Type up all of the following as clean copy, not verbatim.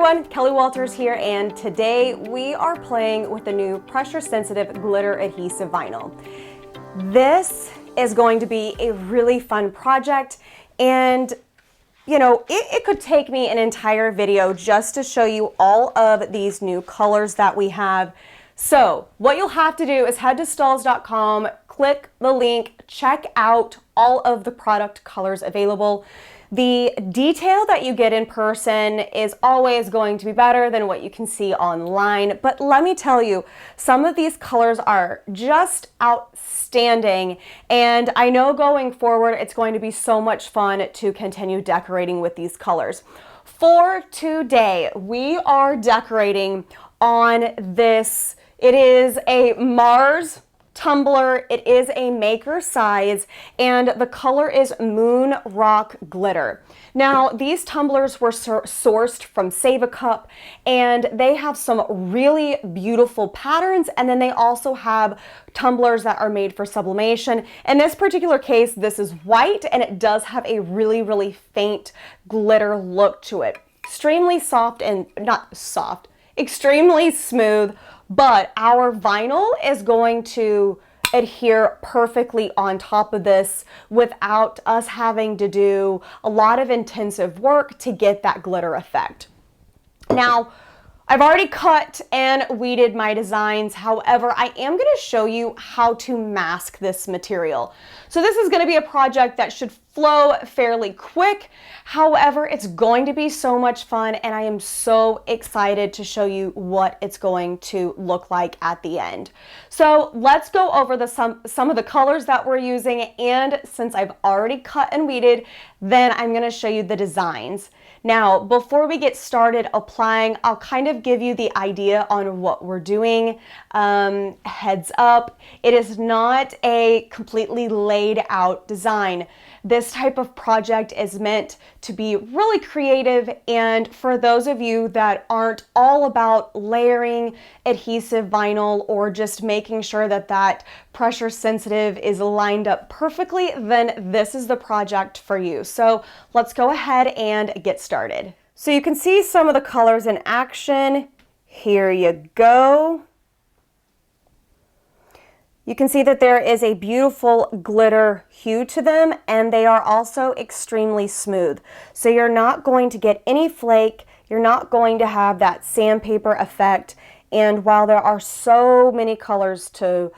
everyone, Kelly Walters here, and today we are playing with the new pressure-sensitive glitter adhesive vinyl. This is going to be a really fun project, and you know, it could take me an entire video just to show you all of these new colors that we have. So what you'll have to do is head to Stahls.com, click the link, check out all of the product colors available. The detail that you get in person is always going to be better than what you can see online, but let me tell you, some of these colors are just outstanding, and I know going forward it's going to be so much fun to continue decorating with these colors. For today, we are decorating on this. It is a Mars tumbler. It is a maker size, and the color is Moon Rock Glitter. Now, these tumblers were sourced from Save a Cup, and they have some really beautiful patterns, and then they also have tumblers that are made for sublimation. In this particular case, this is white, and it does have a really, really faint glitter look to it. Extremely soft and not soft, extremely smooth. But our vinyl is going to adhere perfectly on top of this without us having to do a lot of intensive work to get that glitter effect. Now, I've already cut and weeded my designs. However, I am going to show you how to mask this material. So this is going to be a project that should flow fairly quick. However, it's going to be so much fun, and I am so excited to show you what it's going to look like at the end. So let's go over some of the colors that we're using, and since I've already cut and weeded, then I'm going to show you the designs. Now, before we get started applying, I'll kind of give you the idea on what we're doing. Heads up, it is not a completely laid out design. This type of project is meant to be really creative, and for those of you that aren't all about layering adhesive vinyl or just making sure that that pressure sensitive is lined up perfectly, then this is the project for you. So let's go ahead and get started. So you can see some of the colors in action. Here you go. You can see that there is a beautiful glitter hue to them, and they are also extremely smooth. So you're not going to get any flake, you're not going to have that sandpaper effect, and while there are so many colors to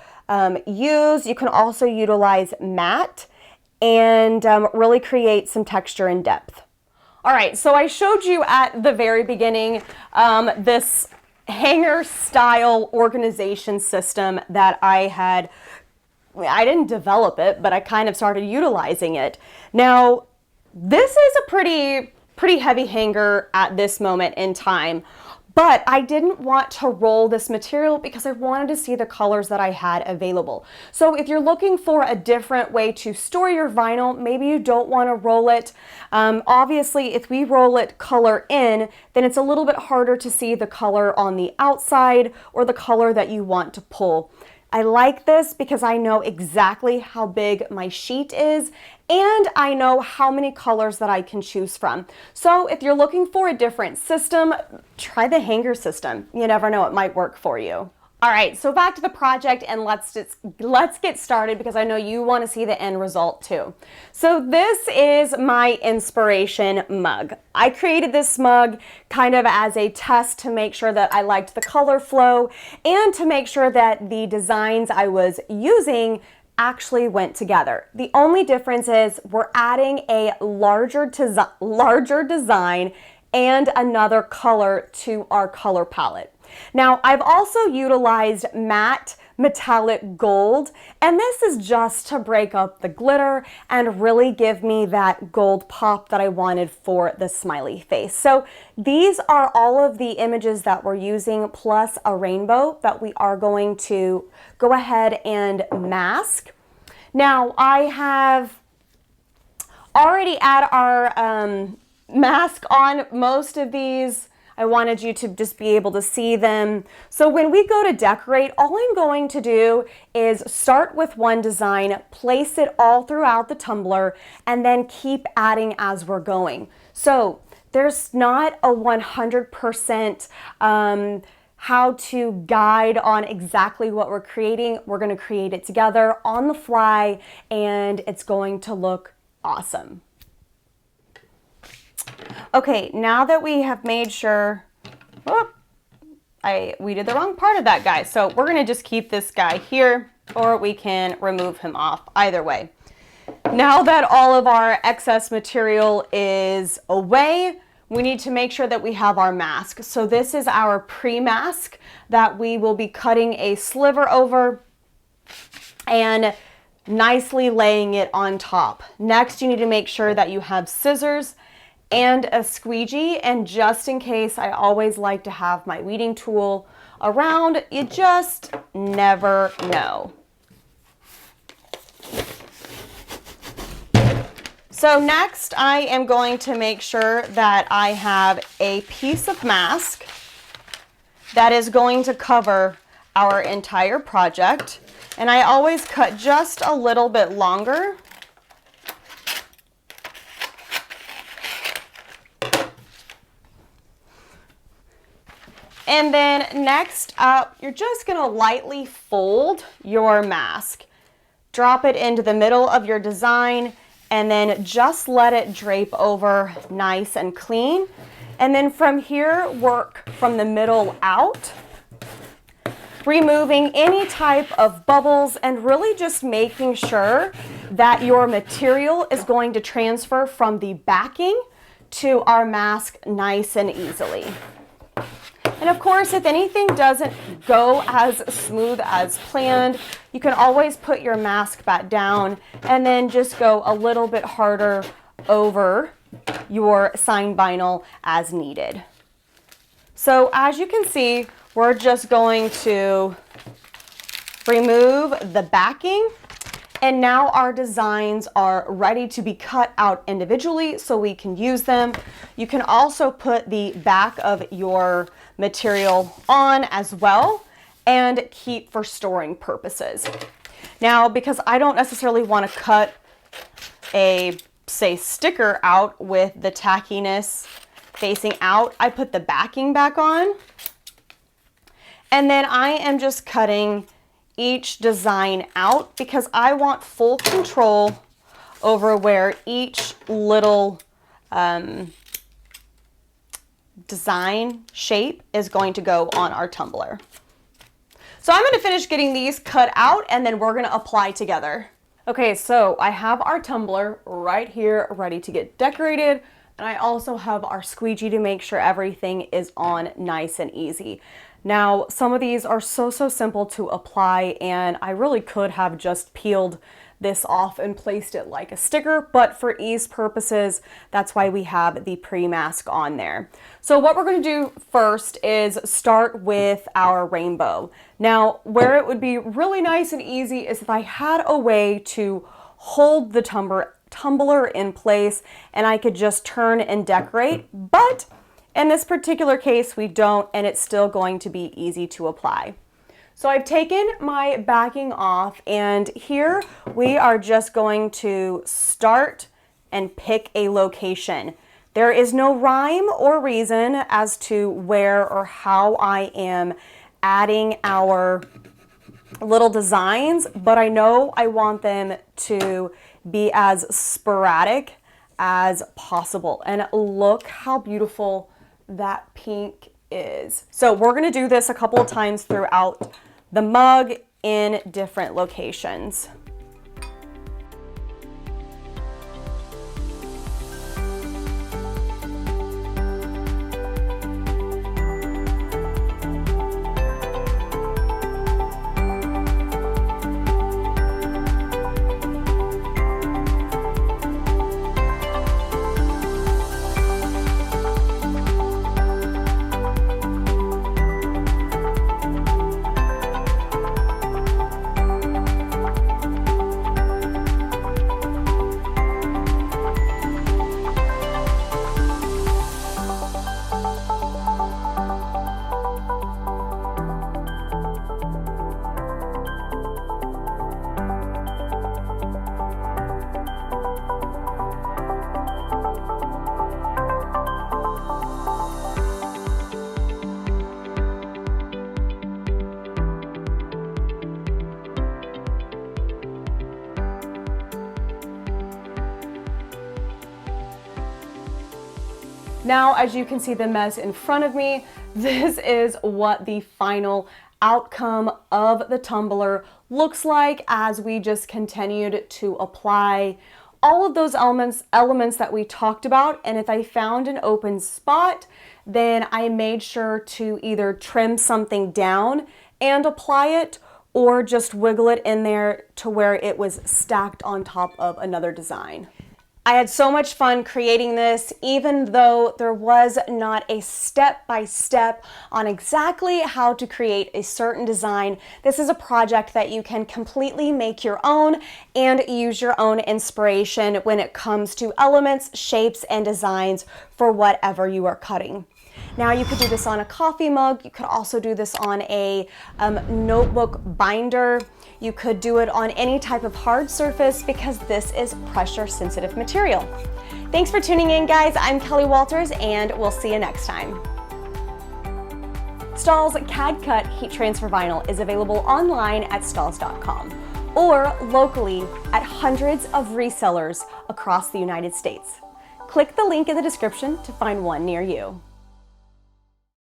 use, you can also utilize matte and really create some texture and depth. All right, so I showed you at the very beginning this hanger style organization system that I didn't develop it, but I kind of started utilizing it. Now, this is a pretty heavy hanger at this moment in time, but I didn't want to roll this material because I wanted to see the colors that I had available. So if you're looking for a different way to store your vinyl, maybe you don't want to roll it. Obviously, if we roll it color in, then it's a little bit harder to see the color on the outside or the color that you want to pull. I like this because I know exactly how big my sheet is, and I know how many colors that I can choose from. So if you're looking for a different system, try the hanger system. You never know, it might work for you. All right, so back to the project, and let's get started because I know you want to see the end result too. So this is my inspiration mug. I created this mug kind of as a test to make sure that I liked the color flow and to make sure that the designs I was using actually went together. The only difference is we're adding a larger design and another color to our color palette. Now, I've also utilized matte metallic gold, and this is just to break up the glitter and really give me that gold pop that I wanted for the smiley face. So these are all of the images that we're using, plus a rainbow that we are going to go ahead and mask. Now, I have already had our mask on most of these. I wanted you to just be able to see them. So when we go to decorate, all I'm going to do is start with one design, place it all throughout the tumbler, and then keep adding as we're going. So there's not a 100% how to guide on exactly what we're creating. We're going to create it together on the fly, and it's going to look awesome. Okay, now that we have made sure, we did the wrong part of that guy. So we're gonna just keep this guy here, or we can remove him off, either way. Now that all of our excess material is away, we need to make sure that we have our mask. So this is our pre-mask that we will be cutting a sliver over and nicely laying it on top. Next, you need to make sure that you have scissors and a squeegee, and just in case, I always like to have my weeding tool around. You just never know. So next, I am going to make sure that I have a piece of mask that is going to cover our entire project, and I always cut just a little bit longer. And then next up, you're just gonna lightly fold your mask. Drop it into the middle of your design, and then just let it drape over nice and clean. And then from here, work from the middle out, removing any type of bubbles and really just making sure that your material is going to transfer from the backing to our mask nice and easily. And of course, if anything doesn't go as smooth as planned, you can always put your mask back down and then just go a little bit harder over your sign vinyl as needed. So as you can see, we're just going to remove the backing, and now our designs are ready to be cut out individually so we can use them. You can also put the back of your material on as well and keep for storing purposes. Now, because I don't necessarily want to cut a, say, sticker out with the tackiness facing out, I put the backing back on, and then I am just cutting each design out because I want full control over where each little design shape is going to go on our tumbler. So I'm going to finish getting these cut out, and then we're going to apply together. Okay, so I have our tumbler right here ready to get decorated, and I also have our squeegee to make sure everything is on nice and easy. Now, some of these are so simple to apply, and I really could have just peeled this off and placed it like a sticker, but for ease purposes, that's why we have the pre-mask on there. So what we're going to do first is start with our rainbow. Now, where it would be really nice and easy is if I had a way to hold the tumbler in place and I could just turn and decorate, but in this particular case, we don't, and it's still going to be easy to apply. So I've taken my backing off, and here we are just going to start and pick a location. There is no rhyme or reason as to where or how I am adding our little designs, but I know I want them to be as sporadic as possible. And look how beautiful that pink is. So we're going to do this a couple of times throughout the mug in different locations. Now, as you can see the mess in front of me, this is what the final outcome of the tumbler looks like as we just continued to apply all of those elements that we talked about. And if I found an open spot, then I made sure to either trim something down and apply it, or just wiggle it in there to where it was stacked on top of another design. I had so much fun creating this, even though there was not a step-by-step on exactly how to create a certain design. This is a project that you can completely make your own and use your own inspiration when it comes to elements, shapes, and designs for whatever you are cutting. Now, you could do this on a coffee mug. You could also do this on a notebook binder. You could do it on any type of hard surface because this is pressure sensitive material. Thanks for tuning in, guys. I'm Kelly Walters, and we'll see you next time. Stahls CAD-CUT heat transfer vinyl is available online at stahls.com or locally at hundreds of resellers across the United States. Click the link in the description to find one near you.